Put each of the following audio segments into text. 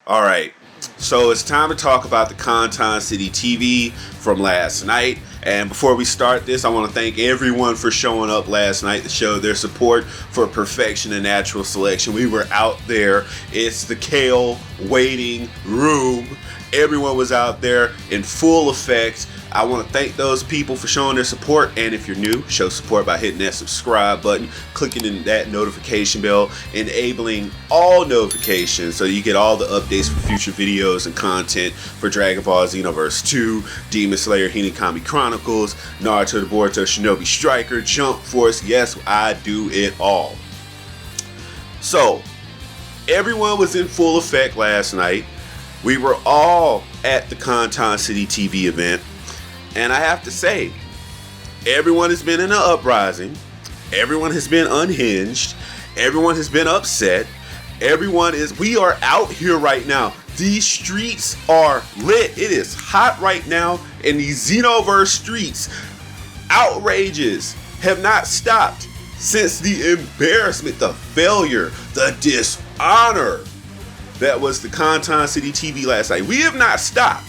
Alright, so it's time to talk about the Conton City TV from last night. And before we start this, I want to thank everyone for showing up last night to show their support for perfection and natural selection. We were out there. It's the Kale waiting room. Everyone was out there in full effect. I want to thank those people for showing their support. And if you're new, show support by hitting that subscribe button, clicking in that notification bell, enabling all notifications so you get all the updates for future videos and content for Dragon Ball Xenoverse 2, Demon Slayer Hinekami Chronicles, Naurto the Boruto Shinobi Striker, Jump Force. Yes, I do it all. So, everyone was in full effect last night. We were all at the Conton City TV event. And I have to say, everyone has been in an uprising. Everyone has been unhinged. Everyone has been upset. We are out here right now. These streets are lit. It is hot right now in these Xenoverse streets. Outrages have not stopped since the embarrassment, the failure, the dishonor that was the Conton City TV last night. We have not stopped.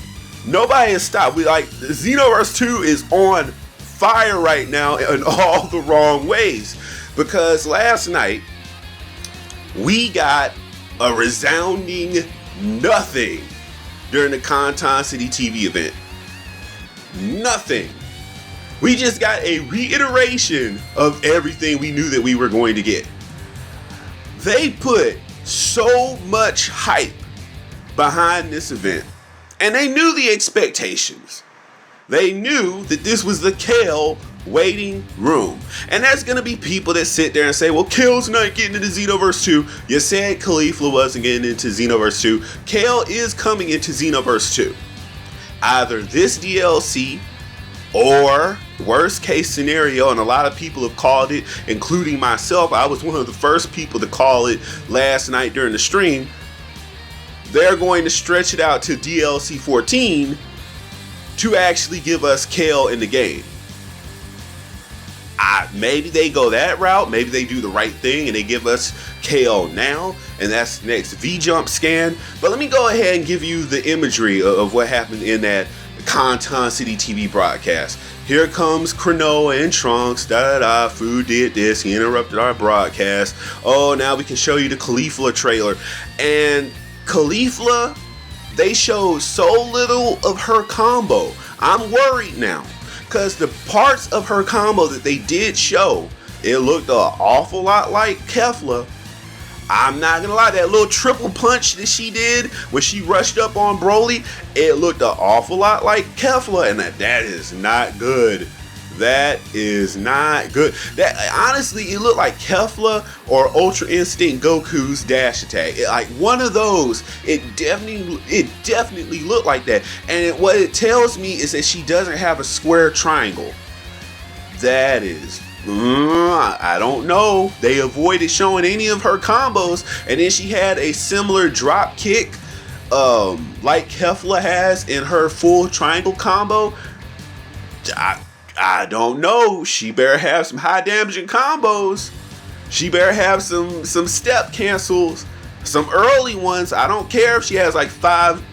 Nobody has stopped. Xenoverse 2 is on fire right now in all the wrong ways. Because last night, we got a resounding nothing during the Conton City TV event. Nothing. We just got a reiteration of everything we knew that we were going to get. They put so much hype behind this event. And they knew the expectations. They knew that this was the Kale waiting room. And there's going to be people that sit there and say, well, Kale's not getting into Xenoverse 2. You said Caulifla wasn't getting into Xenoverse 2. Kale is coming into Xenoverse 2. Either this DLC or, worst case scenario, and a lot of people have called it, including myself. I was one of the first people to call it last night during the stream. They're going to stretch it out to DLC 14 to actually give us Kale in the game. Maybe they go that route. Maybe they do the right thing and they give us Kale now, and that's the next V-Jump scan. But let me go ahead and give you the imagery of what happened in that Conton City TV broadcast. Here comes Cronoa and Trunks. Fu did this. He interrupted our broadcast. Oh, now we can show you the Caulifla trailer. And Caulifla, they showed so little of her combo. I'm worried now because the parts of her combo that they did show, it looked an awful lot like Kefla. I'm not gonna lie, that little triple punch that she did when she rushed up on Broly, it looked an awful lot like Kefla, and that is not good. That is not good. That honestly, it looked like Kefla or Ultra Instinct Goku's dash attack. Like one of those. It definitely looked like that. And what it tells me is that she doesn't have a square triangle. That is, I don't know. They avoided showing any of her combos, and then she had a similar drop kick, like Kefla has in her full triangle combo. I don't know. She better have some high damaging combos. She better have some step cancels, some early ones. I don't care if she has like 5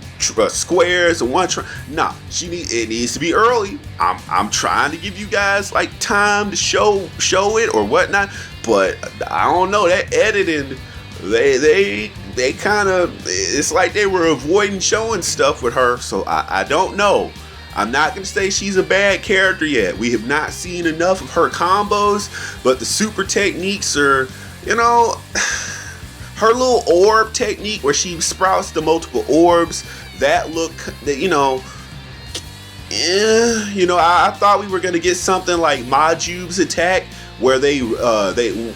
squares and 1. Nah, it needs to be early. I'm trying to give you guys like time to show it or whatnot, but I don't know, that editing. They kind of, it's like they were avoiding showing stuff with her. So I don't know. I'm not going to say she's a bad character yet. We have not seen enough of her combos, but the super techniques are, her little orb technique where she sprouts the multiple orbs, that look, I thought we were going to get something like Majube's attack where they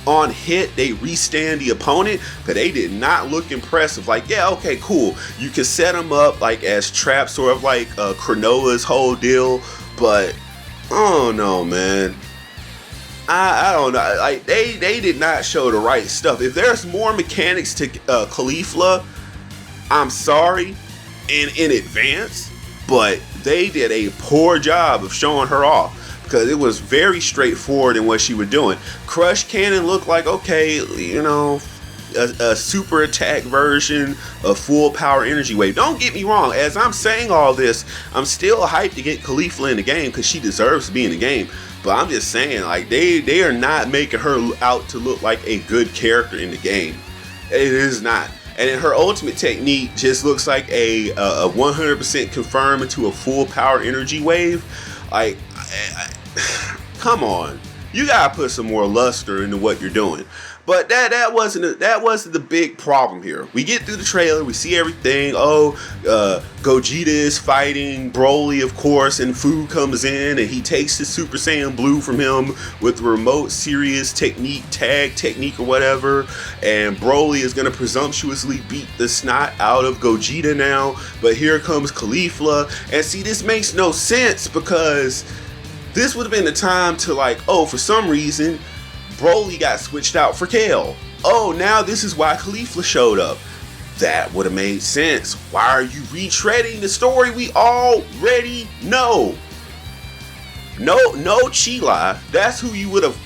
on hit they restand the opponent, but they did not look impressive. Like, yeah, okay, cool, you can set them up like as traps, sort of like Cronoa's whole deal, but oh no, man, I don't know. Like they did not show the right stuff. If there's more mechanics to Caulifla, I'm sorry in advance, but they did a poor job of showing her off, because it was very straightforward in what she was doing. Crush Cannon looked like, okay, a super attack version of full power energy wave. Don't get me wrong, as I'm saying all this, I'm still hyped to get Caulifla in the game because she deserves to be in the game. But I'm just saying, like, they are not making her out to look like a good character in the game. It is not. And then her ultimate technique just looks like a 100% confirm into a full power energy wave. Like, come on, you gotta put some more luster into what you're doing. But that wasn't the big problem here. We get through the trailer, we see everything. Oh, Gogeta is fighting Broly, of course, and Fu comes in and he takes the Super Saiyan Blue from him with the remote serious tag technique or whatever. And Broly is gonna presumptuously beat the snot out of Gogeta now. But here comes Caulifla, and see, this makes no sense because this would have been the time to, like, oh, for some reason Broly got switched out for Kale. Oh, now this is why Caulifla showed up. That would have made sense. Why are you retreading the story we already know? No Chila. That's who you would have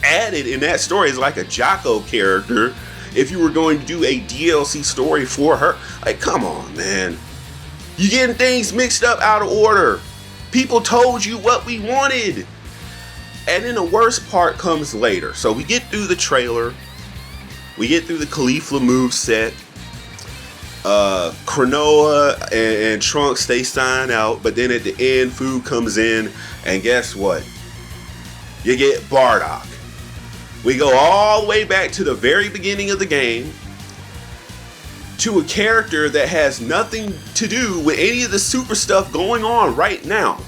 added in that story as like a Jocko character if you were going to do a DLC story for her. Like, come on, man. You're getting things mixed up out of order. People told you what we wanted. And then the worst part comes later. So we get through the trailer. We get through the Caulifla moveset. Cronoa and Trunks, they sign out. But then at the end, Fu comes in. And guess what? You get Bardock. We go all the way back to the very beginning of the game. To a character that has nothing to do with any of the super stuff going on right now.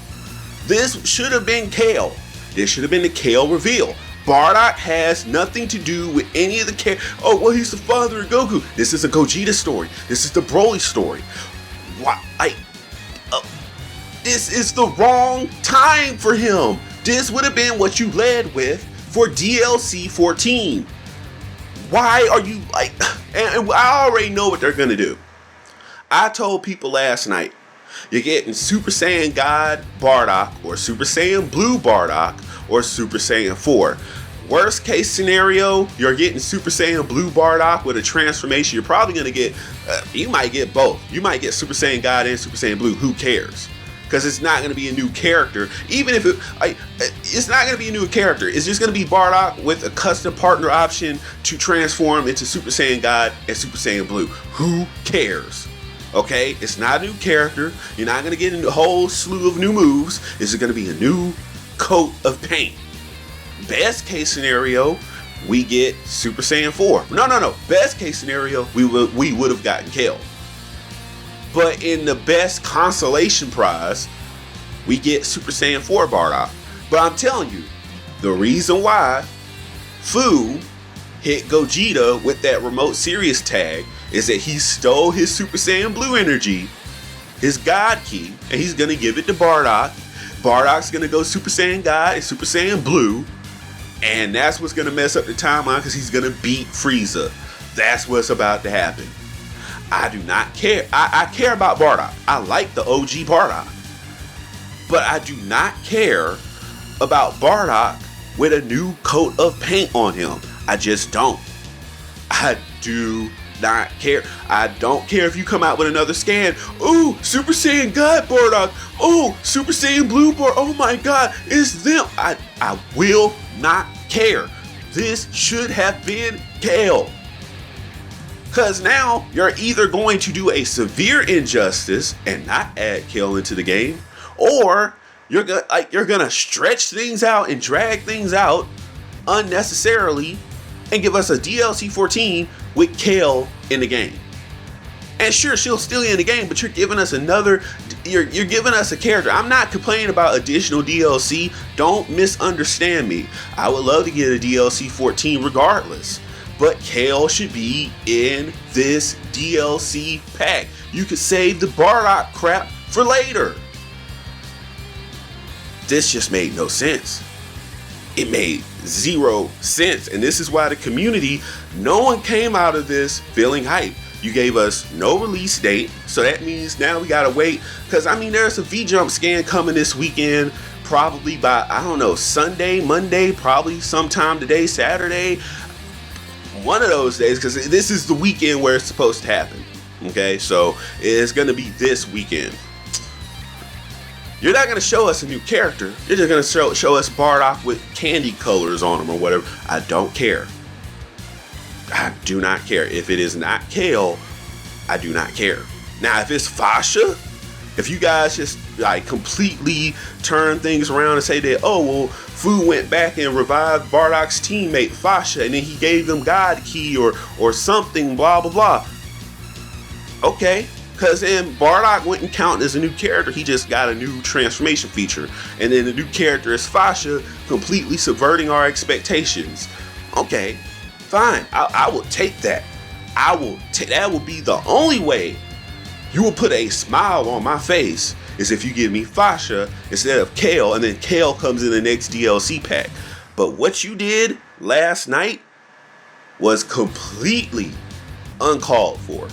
This should have been Kale. This should have been the Kale reveal. Bardock has nothing to do with any of the oh, well, he's the father of Goku. This is a Gogeta story. This is the Broly story. Why? This is the wrong time for him. This would have been what you led with for DLC 14. Why are you like? And I already know what they're gonna do. I told people last night, you're getting Super Saiyan God Bardock or Super Saiyan Blue Bardock or Super Saiyan 4. Worst case scenario, you're getting Super Saiyan Blue Bardock with a transformation. You're probably going to get, you might get both. You might get Super Saiyan God and Super Saiyan Blue. Who cares? Because it's not going to be a new character. Even if it's not going to be a new character. It's just going to be Bardock with a custom partner option to transform into Super Saiyan God and Super Saiyan Blue. Who cares? Okay, it's not a new character. You're not going to get a whole slew of new moves. This is going to be a new coat of paint. Best case scenario, we get Super Saiyan 4. No. Best case scenario, we would have gotten Kale. But in the best consolation prize, we get Super Saiyan 4 Bardock. But I'm telling you, the reason why Fu hit Gogeta with that remote serious tag is that he stole his Super Saiyan Blue energy, his God Key, and he's going to give it to Bardock. Bardock's going to go Super Saiyan God and Super Saiyan Blue, and that's what's going to mess up the timeline because he's going to beat Frieza. That's what's about to happen. I do not care. I care about Bardock. I like the OG Bardock. But I do not care about Bardock with a new coat of paint on him. I just don't. I do not care. I don't care if you come out with another scan. Ooh, Super Saiyan God Bardock. Oh, Super Saiyan Blue Bardock. Oh my God, it's them. I will not care. This should have been Kale. Because now you're either going to do a severe injustice and not add Kale into the game, or you're gonna stretch things out and drag things out unnecessarily and give us a DLC 14 with Kale in the game. And sure, she'll still be in the game, but you're giving us you're giving us a character. I'm not complaining about additional DLC. Don't misunderstand me. I would love to get a DLC 14 regardless. But Kale should be in this DLC pack. You could save the Bardock crap for later. This just made no sense. It made zero sense. And this is why the community, no one came out of this feeling hype. You gave us no release date. So that means now we gotta wait. Because I mean, there's a V-Jump scan coming this weekend. Probably by, I don't know, Sunday, Monday, probably sometime today, Saturday. one of those days, because this is the weekend where it's supposed to happen. Okay, so it's gonna be this weekend. You're not gonna show us a new character. You're just gonna show us Bardock with candy colors on him or whatever. I don't care. I do not care. If it is not Kale, I do not care. Now, if it's Fasha, if you guys just like completely turn things around and say that, oh well, Fu went back and revived Bardock's teammate Fasha, and then he gave them God Key or something, blah blah blah. Okay, because then Bardock wouldn't count as a new character. He just got a new transformation feature, and then the new character is Fasha, completely subverting our expectations. Okay, fine. I will take that. That will be the only way you will put a smile on my face is if you give me Fasha instead of Kale, and then Kale comes in the next DLC pack. But what you did last night was completely uncalled for.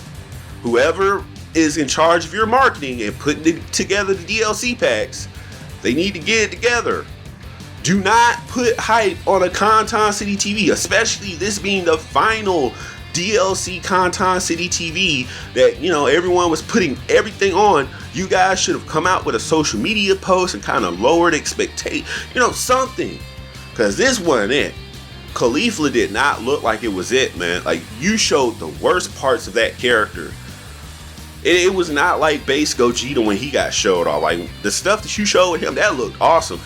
Whoever is in charge of your marketing and putting together the DLC packs, they need to get it together. Do not put hype on a Conton City TV, especially this being the final DLC Conton City TV that, you know, everyone was putting everything on. You guys should have come out with a social media post and kind of lowered expectations, you know, something, because this wasn't it. Caulifla did not look like it was it, man. Like, you showed the worst parts of that character. It was not like base Gogeta when he got showed off. Like, the stuff that you showed with him, that looked awesome.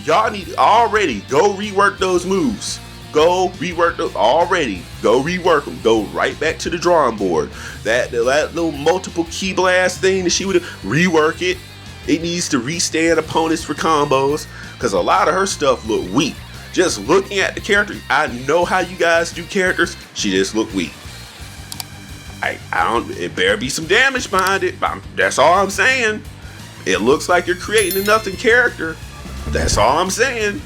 Y'all need to already go rework those moves. Go rework those already. Go rework them. Go right back to the drawing board. That little multiple key blast thing that she would rework it. It needs to restand opponents for combos, because a lot of her stuff looked weak. Just looking at the character, I know how you guys do characters. She just looked weak. It better be some damage behind it. That's all I'm saying. It looks like you're creating a nothing character. That's all I'm saying.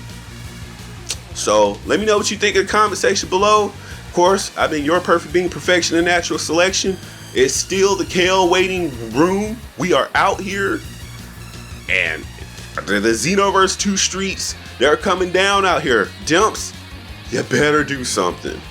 So let me know what you think in the comment section below. Of course, I've been your perfect being, perfection and natural selection. It's still the Kale waiting room. We are out here, and the Xenoverse 2 streets, they're coming down out here. Dimps, you better do something.